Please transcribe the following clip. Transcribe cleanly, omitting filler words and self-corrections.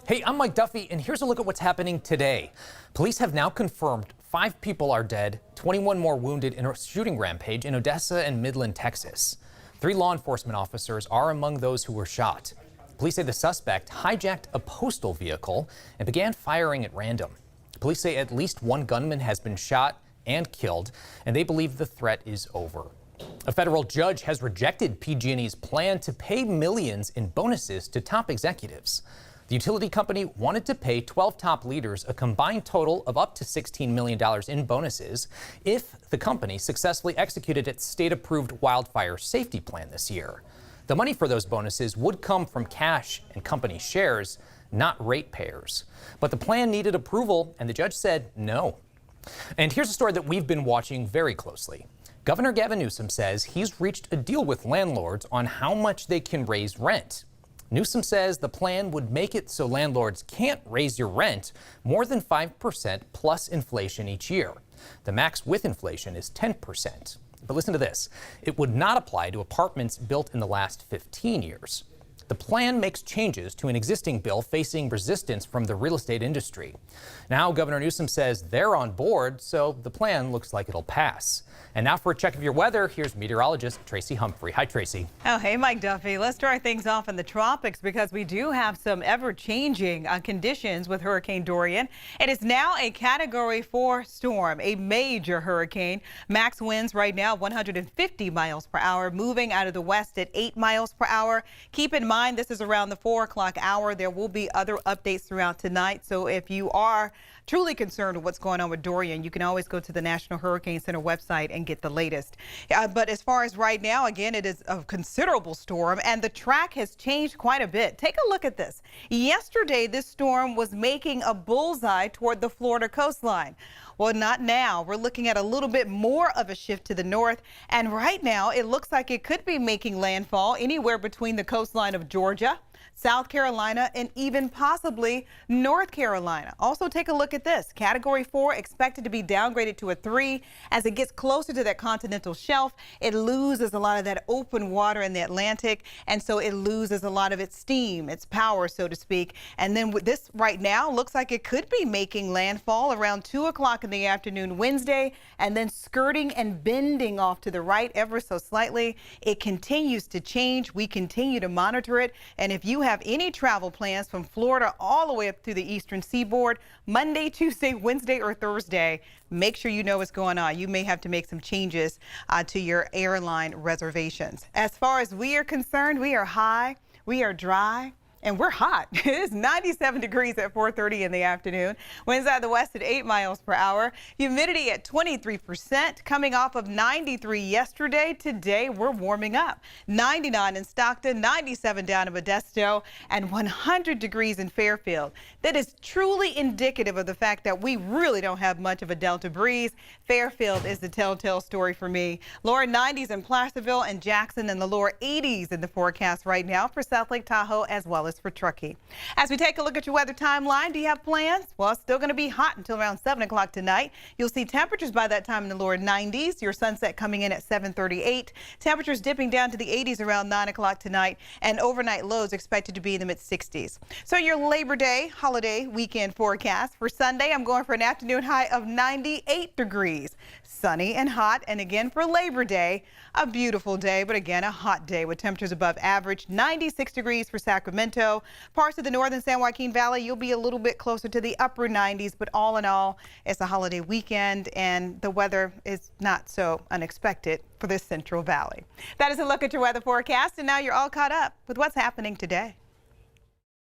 Hey, I'm Mike Duffy, and here's a look at what's happening today. Police have now confirmed 5 people are dead, 21 more wounded in a shooting rampage in Odessa and Midland, Texas. 3 law enforcement officers are among those who were shot. Police say the suspect hijacked a postal vehicle and began firing at random. Police say at least 1 gunman has been shot and killed, and they believe the threat is over. A federal judge has rejected PG&E's plan to pay millions in bonuses to top executives. The utility company wanted to pay 12 top leaders a combined total of up to $16 million in bonuses if the company successfully executed its state-approved wildfire safety plan this year. The money for those bonuses would come from cash and company shares, not ratepayers. But the plan needed approval, and the judge said no. And here's a story that we've been watching very closely. Governor Gavin Newsom says he's reached a deal with landlords on how much they can raise rent. Newsom says the plan would make it so landlords can't raise your rent more than 5% plus inflation each year. The max with inflation is 10%. But listen to this. It would not apply to apartments built in the last 15 years. The plan makes changes to an existing bill facing resistance from the real estate industry. Now Governor Newsom says they're on board, so the plan looks like it'll pass. And now for a check of your weather, here's meteorologist Tracy Humphrey. Hi, Tracy. Oh, hey, Mike Duffy. Let's start things off in the tropics because we do have some ever-changing conditions with Hurricane Dorian. It is now a Category 4 storm, a major hurricane. Max winds right now 150 miles per hour, moving out of the west at 8 miles per hour. Keep in mind, this is around the 4 o'clock hour. There will be other updates throughout tonight. So if you are truly concerned with what's going on with Dorian, you can always go to the National Hurricane Center website and get the latest. But as far as right now, again, it is a considerable storm and the track has changed quite a bit. Take a look at this. Yesterday, this storm was making a bullseye toward the Florida coastline. Well, not now. We're looking at a little bit more of a shift to the north. And right now, it looks like it could be making landfall anywhere between the coastline of Georgia, South Carolina, and even possibly North Carolina. Also, take a look at this. Category 4 expected to be downgraded to a 3. As it gets closer to that continental shelf, it loses a lot of that open water in the Atlantic, and so it loses a lot of its steam, its power, so to speak. And then with this right now, looks like it could be making landfall around 2 o'clock in the afternoon Wednesday, and then skirting and bending off to the right ever so slightly. It continues to change. We continue to monitor it, and if you have any travel plans from Florida all the way up to the eastern seaboard, Monday, Tuesday, Wednesday, or Thursday, make sure you know what's going on. You may have to make some changes to your airline reservations. As far as we are concerned, we are high, we are dry, and we're hot. It is 97 degrees at 4:30 in the afternoon. Winds out of the west at 8 miles per hour. Humidity at 23%, coming off of 93 yesterday. Today, we're warming up. 99 in Stockton, 97 down in Modesto, and 100 degrees in Fairfield. That is truly indicative of the fact that we really don't have much of a Delta breeze. Fairfield is the telltale story for me. Lower 90s in Placerville and Jackson, and the lower 80s in the forecast right now for South Lake Tahoe as well as for Truckee. As we take a look at your weather timeline, do you have plans? Well, it's still going to be hot until around 7 o'clock tonight. You'll see temperatures by that time in the lower 90s. Your sunset coming in at 7:38. Temperatures dipping down to the 80s around 9 o'clock tonight, and overnight lows expected to be in the mid-60s. So your Labor Day holiday weekend forecast for Sunday, I'm going for an afternoon high of 98 degrees. Sunny and hot, and again for Labor Day, a beautiful day, but again a hot day with temperatures above average. 96 degrees for Sacramento. Parts of the northern San Joaquin Valley, you'll be a little bit closer to the upper 90s, but all in all, it's a holiday weekend and the weather is not so unexpected for this Central Valley. That is a look at your weather forecast, and now you're all caught up with what's happening today.